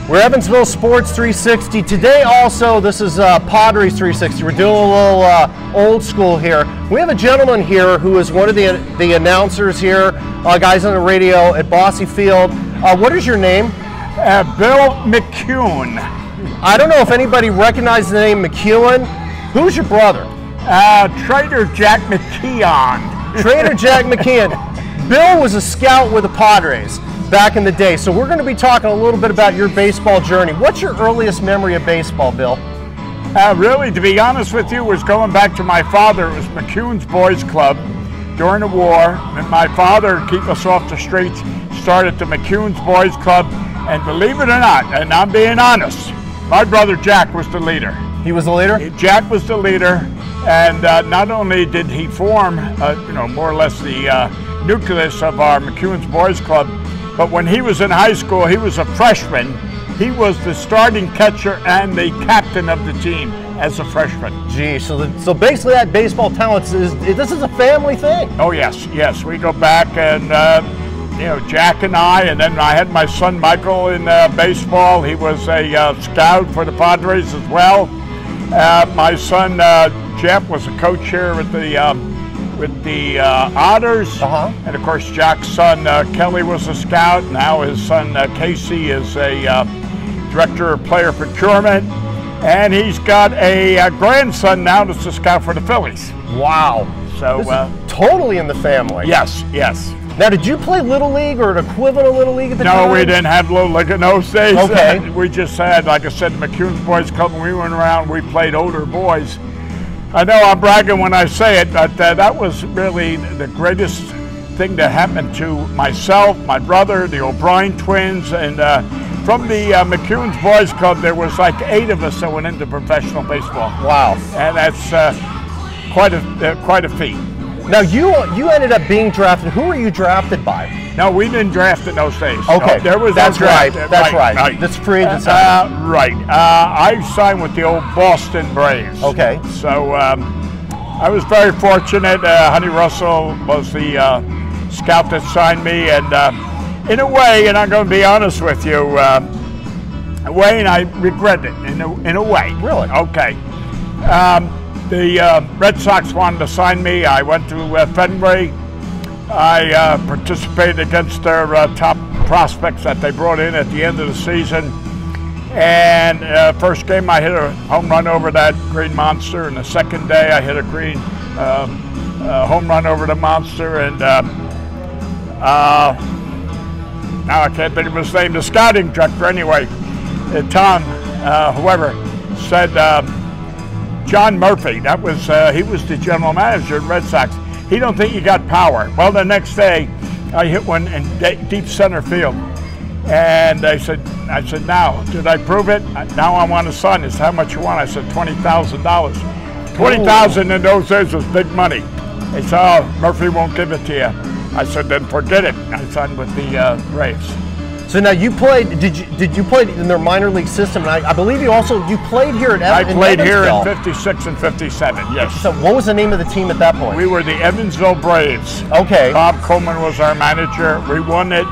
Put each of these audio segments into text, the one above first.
We're Evansville Sports 360. Today also, this is Padres 360. We're doing a little old school here. We have a gentleman here who is one of the announcers here, guys on the radio at Bosse Field. What is your name? Bill McKeon. I don't know if anybody recognizes the name McKeon. Who's your brother? Trader Jack McKeon. Trader Jack McKeon. Bill was a scout with the Padres back in the day, so we're going to be talking a little bit about your baseball journey. What's your earliest memory of baseball, Bill? Really, to be honest with you, was going back to my father. It was McKeon's Boys Club during the war. And my father, to keep us off the streets, started the McKeon's Boys Club. And believe it or not, and I'm being honest, my brother Jack was the leader. He was the leader? Jack was the leader, and not only did he form, more or less the nucleus of our McKeon's Boys Club, but when he was in high school, he was a freshman. He was the starting catcher and the captain of the team as a freshman. Gee, so basically that baseball talent this is a family thing. Oh yes, we go back and Jack and I, and then I had my son Michael in baseball. He was a scout for the Padres as well. My son Jeff was a coach here with the Otters, and of course Jack's son Kelly was a scout. Now his son Casey is a director of player procurement, and he's got a grandson now that's a scout for the Phillies. Wow! So this is totally in the family. Yes. Now, did you play Little League or an equivalent of Little League at the time? No, we didn't have Little League in those days. Okay. We just had, like I said, the McKeon's Boys Club. When we went around, we played older boys. I know I'm bragging when I say it, but that was really the greatest thing that happened to myself, my brother, the O'Brien twins, and from the McKeon's Boys Club, there was like 8 of us that went into professional baseball. Wow. And that's quite a feat. Now, you ended up being drafted. Who were you drafted by? No, we didn't draft in those days. Okay, no, there was that's no draft. right. That's right. That's free agent signing. Right. I signed with the old Boston Braves. Okay. So I was very fortunate. Honey Russell was the scout that signed me, and in a way, and I'm going to be honest with you, Wayne, I regret it in a way. Really? Okay. The Red Sox wanted to sign me. I went to Fenway. I participated against their top prospects that they brought in at the end of the season. And first game I hit a home run over that green monster, and the second day I hit a green home run over the monster. And now I can't think of his name, the scouting director anyway, Tom, whoever, said, John Murphy, that was he was the general manager of Red Sox. He don't think you got power. Well, the next day, I hit one in deep center field, and I said, now, did I prove it? Now I want to sign this. How much you want? I said $20,000. $20,000 in those days was big money. They said, oh, Murphy won't give it to you. I said, then forget it. I signed with the Braves. So now you played. Did you play in their minor league system? And I believe you played here at Evansville. I played here in '56 and '57. Yes. So what was the name of the team at that point? We were the Evansville Braves. Okay. Bob Coleman was our manager. We won it.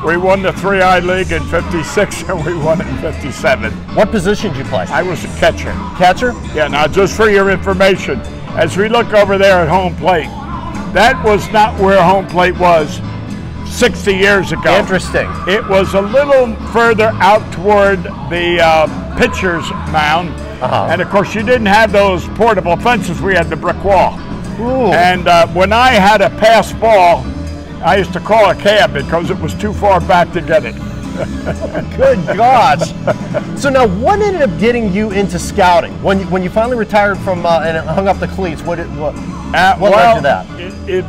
We won the 3I League in '56 and we won it in '57. What position did you play? I was a catcher. Catcher? Yeah. Now, just for your information, as we look over there at home plate, that was not where home plate was 60 years ago. Interesting. It was a little further out toward the pitcher's mound. And of course you didn't have those portable fences. We had the brick wall. Ooh. And when I had a pass ball, I used to call a cab because it was too far back to get it. Good gosh. So now what ended up getting you into scouting? When you finally retired from and hung up the cleats, what led to that?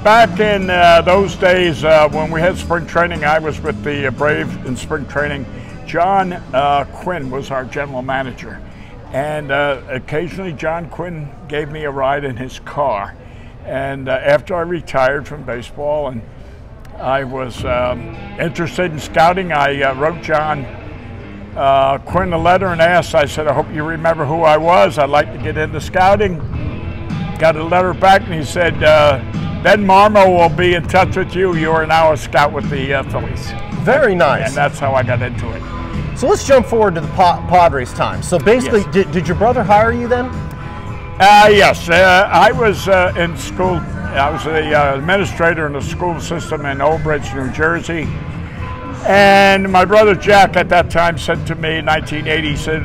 Back in those days when we had spring training, I was with the Braves in spring training. John Quinn was our general manager. And occasionally John Quinn gave me a ride in his car. And after I retired from baseball and I was interested in scouting, I wrote John Quinn a letter and asked, I said, I hope you remember who I was. I'd like to get into scouting. Got a letter back and he said, Ben Marmo will be in touch with you. You are now a scout with the Phillies. Very nice. And that's how I got into it. So let's jump forward to the Padres time. So basically, Yes. did your brother hire you then? Yes, I was in school. I was the administrator in the school system in Old Bridge, New Jersey. And my brother Jack at that time said to me in 1980, he said,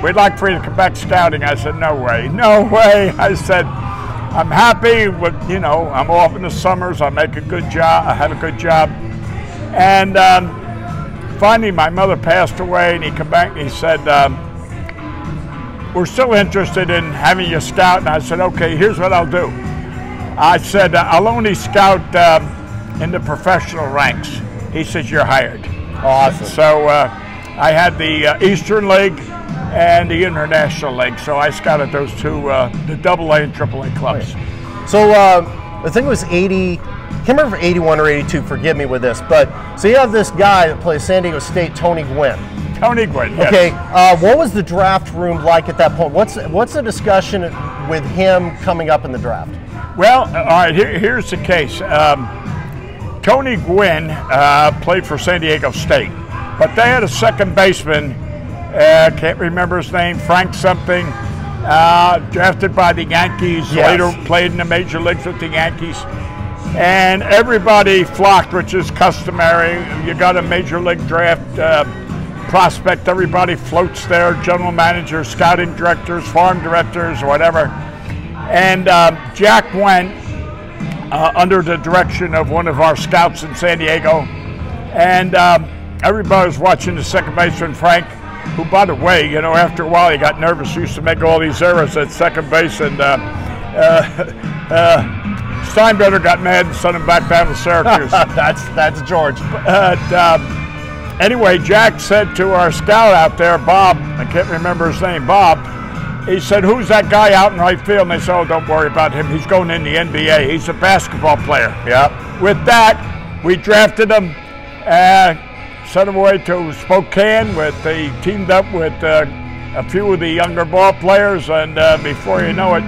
we'd like for you to come back scouting. I said, no way, no way. I said, I'm happy with, you know, I'm off in the summers. I make a good job. I have a good job. And finally, my mother passed away, and he came back and he said, we're still interested in having you scout. And I said, okay, here's what I'll do. I said, I'll only scout in the professional ranks. He says, you're hired. Awesome. So I had the Eastern League and the International League. So I scouted those two, the AA and AAA clubs. So I think it was 80, can't remember if 81 or 82, forgive me with this, but so you have this guy that plays San Diego State, Tony Gwynn. Tony Gwynn, yes. Okay, what was the draft room like at that point? What's the discussion with him coming up in the draft? Well, all right, here's the case. Tony Gwynn played for San Diego State, but they had a second baseman, can't remember his name, Frank something, drafted by the Yankees, yes. Later played in the major leagues with the Yankees. And everybody flocked, which is customary. You got a major league draft prospect, everybody floats there, general managers, scouting directors, farm directors, whatever. And Jack went under the direction of one of our scouts in San Diego. And everybody was watching the second baseman, Frank, who, by the way, you know, after a while he got nervous. He used to make all these errors at second base, and Steinbrenner got mad and sent him back down to Syracuse. That's George. Anyway, Jack said to our scout out there, Bob, I can't remember his name, Bob, he said, who's that guy out in right field? And they said, oh, don't worry about him. He's going in the NBA. He's a basketball player. Yeah. With that, we drafted him, sent him away to Spokane. He teamed up with a few of the younger ball players, and before you know it,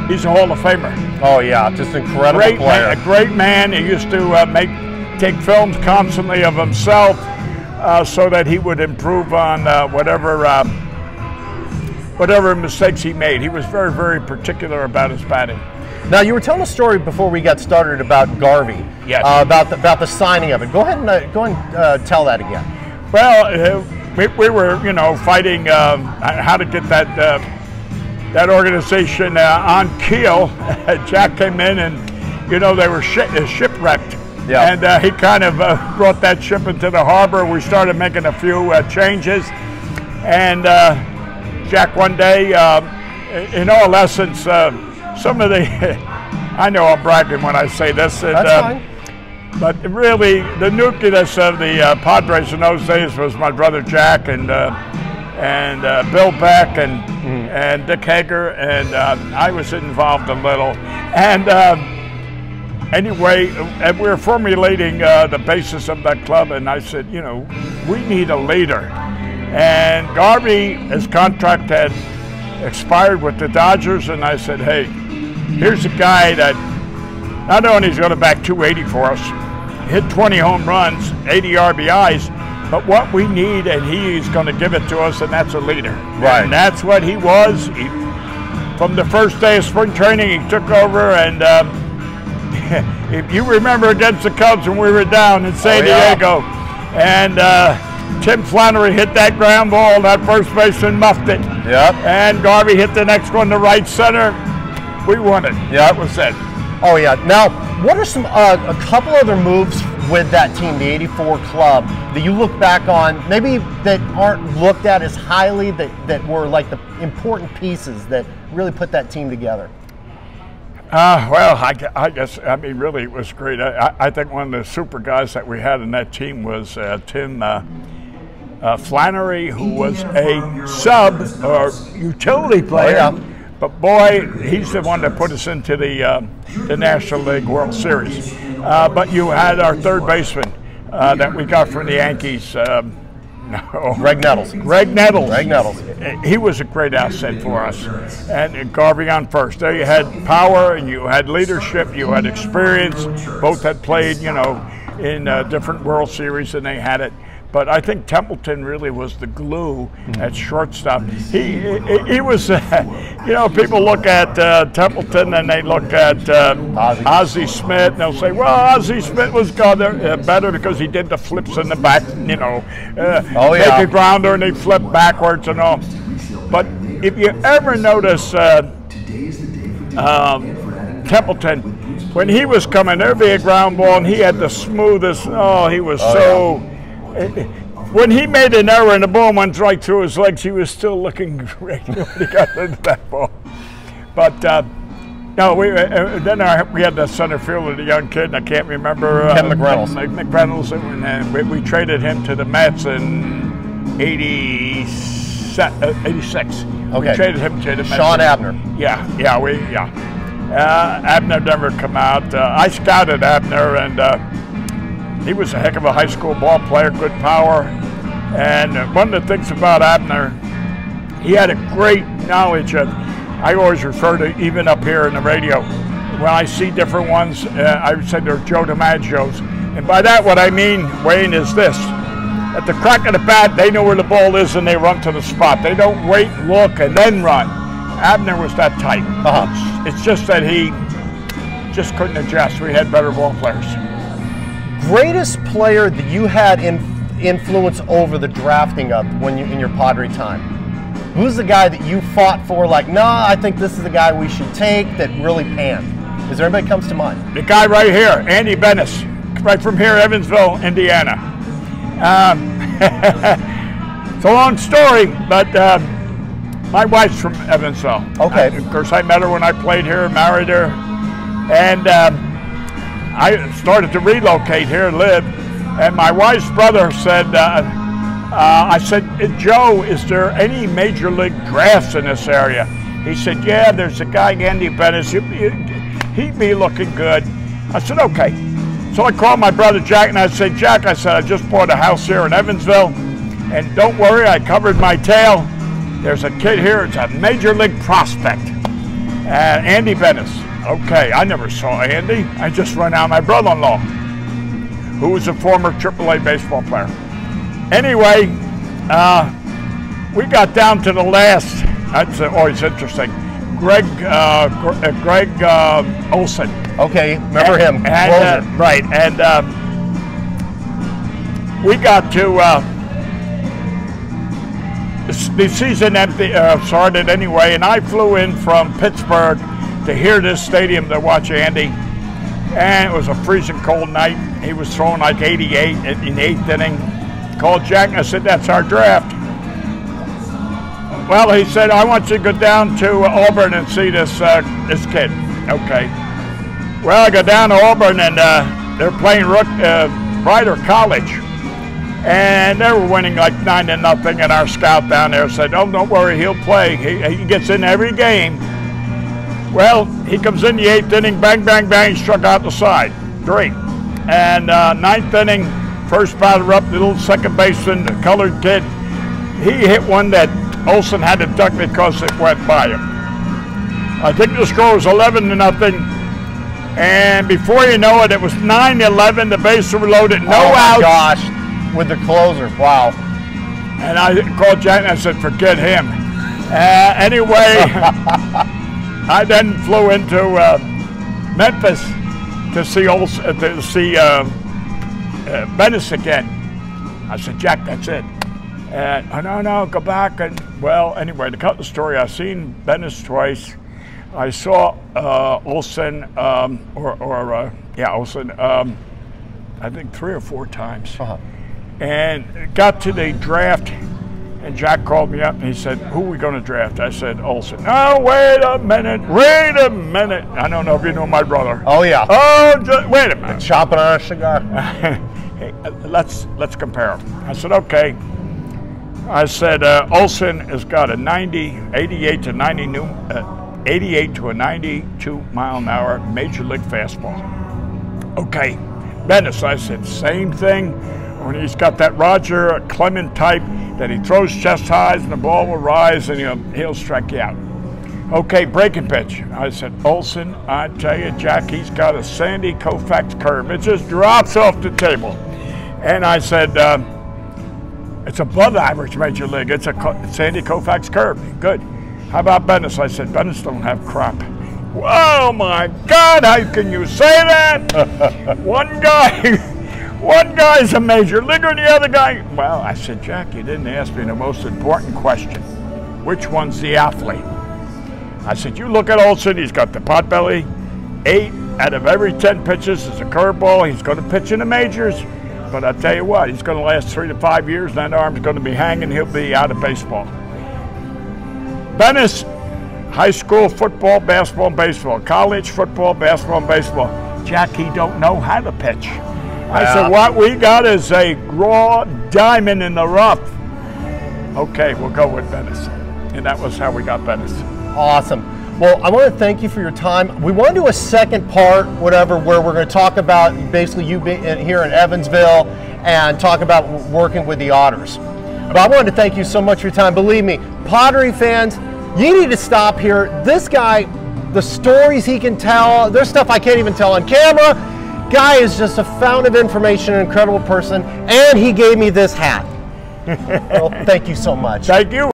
he's a Hall of Famer. Oh, yeah, just an incredible player. A great man. He used to take films constantly of himself so that he would improve on whatever mistakes he made. He was very, very particular about his batting. Now, you were telling a story before we got started about Garvey. Yes. About the signing of it. Go ahead and tell that again. Well, we were, you know, fighting how to get that organization on keel. Jack came in, and you know they were shipwrecked. Yeah. And he kind of brought that ship into the harbor. We started making a few changes, and Jack one day, in all essence, some of the I know I'm bragging when I say this. And, that's fine. But really, the nucleus of the Padres in those days was my brother Jack and Bill Beck and Dick Hager, and I was involved a little. And anyway, we were formulating the basis of that club, and I said, you know, we need a leader. And Garvey, his contract had expired with the Dodgers, and I said, hey, here's a guy that not only is going to bat 280 for us, hit 20 home runs, 80 RBIs, but what we need, and he's going to give it to us, and that's a leader. Right. And that's what he was. From the first day of spring training, he took over, and if you remember against the Cubs when we were down in San Diego, and Tim Flannery hit that ground ball, that first baseman muffed it. Yep. And Garvey hit the next one to right center. We won it. Yep. That was it. Oh yeah. Now, what are some a couple other moves with that team, the '84 club, that you look back on, maybe that aren't looked at as highly, that were like the important pieces that really put that team together? Well, I guess, I mean, really, it was great. I think one of the super guys that we had in that team was Tim Flannery, who was a sub or utility player. Oh, yeah. But boy, he's the one that put us into the National League World Series. But you had our third baseman that we got from the Yankees. Greg Nettles. Greg Nettles. Greg Nettles. He was a great asset for us. And Garvey on first. There you had power, and you had leadership, you had experience. Both had played, you know, in different World Series, and they had it. But I think Templeton really was the glue at shortstop. He was, you know, people look at Templeton and they look at Ozzie Smith and they'll say, well, Ozzie Smith was better because he did the flips in the back, you know, make a grounder and he flipped backwards and all. But if you ever notice Templeton, when he was coming, there'd be a ground ball and he had the smoothest, he was when he made an error and the ball went right through his legs, he was still looking great when he got into that ball. But no, we had the center fielder, the young kid, and I can't remember. Ken McReynolds. McReynolds, and we traded him to the Mets in 86. Okay. We traded him to the Mets. Sean Abner. Abner never come out. I scouted Abner, and he was a heck of a high school ball player, good power. And one of the things about Abner, he had a great knowledge of, I always refer to, even up here in the radio, when I see different ones, I would say they're Joe DiMaggio's. And by that, what I mean, Wayne, is this. At the crack of the bat, they know where the ball is and they run to the spot. They don't wait, look, and then run. Abner was that type. It's just that he just couldn't adjust. We had better ball players. Greatest player that you had influence over the drafting of when you in your Padre time? Who's the guy that you fought for, like, nah, I think this is the guy we should take, that really panned? Is there anybody comes to mind? The guy right here, Andy Bennis, right from here, Evansville, Indiana. It's a long story, but my wife's from Evansville. Okay. Of course, I met her when I played here, married her, and I started to relocate here, live, and my wife's brother said, I said, Joe, is there any major league drafts in this area? He said, yeah, there's a guy, Andy Bennis, he'd be looking good. I said, okay. So I called my brother Jack and I said, Jack, I just bought a house here in Evansville, and don't worry, I covered my tail. There's a kid here, it's a major league prospect, Andy Bennis. Okay, I never saw Andy. I just run out my brother-in-law, who was a former AAA baseball player. Anyway, we got down to the last, that's always interesting, Greg Olson. Okay, remember him. Right, and we got to, the season started anyway, and I flew in from Pittsburgh to hear this stadium to watch Andy, and it was a freezing cold night. He was throwing like 88 in the 8th inning. Called Jack and I said, that's our draft. Well, he said, I want you to go down to Auburn and see this kid. Okay. Well, I go down to Auburn and they're playing Rider College. And they were winning like 9-0, and our scout down there said, oh, don't worry, he'll play. He gets in every game. Well, he comes in the 8th inning, bang, bang, bang, struck out the side. Great. And 9th inning, first batter up, the little second baseman, the colored kid, he hit one that Olson had to duck because it went by him. I think the score was 11-0. And before you know it, it was 9-11, the bases were loaded, no outs. Oh my gosh, with the closer, wow. And I called Jack and I said, forget him. Anyway, I then flew into Memphis to see Bennis again. I said, Jack, that's it. And no, go back. And well, anyway, to cut the story, I've seen Bennis twice. I saw Olson, Olson, I think 3 or 4 times. And got to the draft, and Jack called me up and he said, who are we going to draft? I said, Olson. Oh, wait a minute. I don't know if you know my brother. Oh, yeah. Oh, wait a minute. Chopping on a cigar. Hey, let's compare them. I said, okay. I said, Olson has got a 88 to a 92 mile an hour major league fastball. Okay. Bennis, I said, same thing. When he's got that Roger Clement type that he throws chest highs and the ball will rise and he'll strike you out. Okay, breaking pitch. I said, Olson, I tell you, Jack, he's got a Sandy Koufax curve. It just drops off the table. And I said, It's above average Major League. It's a Sandy Koufax curve. Good. How about Bennis? I said, Bennis don't have crap. Oh my God, how can you say that? One guy's a major leaguer and the other guy, well, I said, Jack, you didn't ask me the most important question. Which one's the athlete? I said, you look at Olsen, he's got the pot belly. 8 out of every 10 pitches is a curveball. He's going to pitch in the majors. But I tell you what, he's going to last 3 to 5 years, and that arm's going to be hanging. He'll be out of baseball. Bennis, high school football, basketball, and baseball. College football, basketball, and baseball. Jack, he don't know how to pitch. I said, what we got is a raw diamond in the rough. Okay, we'll go with Bennis. And that was how we got Bennis. Awesome. Well, I want to thank you for your time. We want to do a second part, whatever, where we're going to talk about basically you being here in Evansville and talk about working with the Otters. But I wanted to thank you so much for your time. Believe me, Padre fans, you need to stop here. This guy, the stories he can tell, there's stuff I can't even tell on camera. Guy is just a fountain of information, an incredible person, and he gave me this hat. Well, thank you so much. Thank you.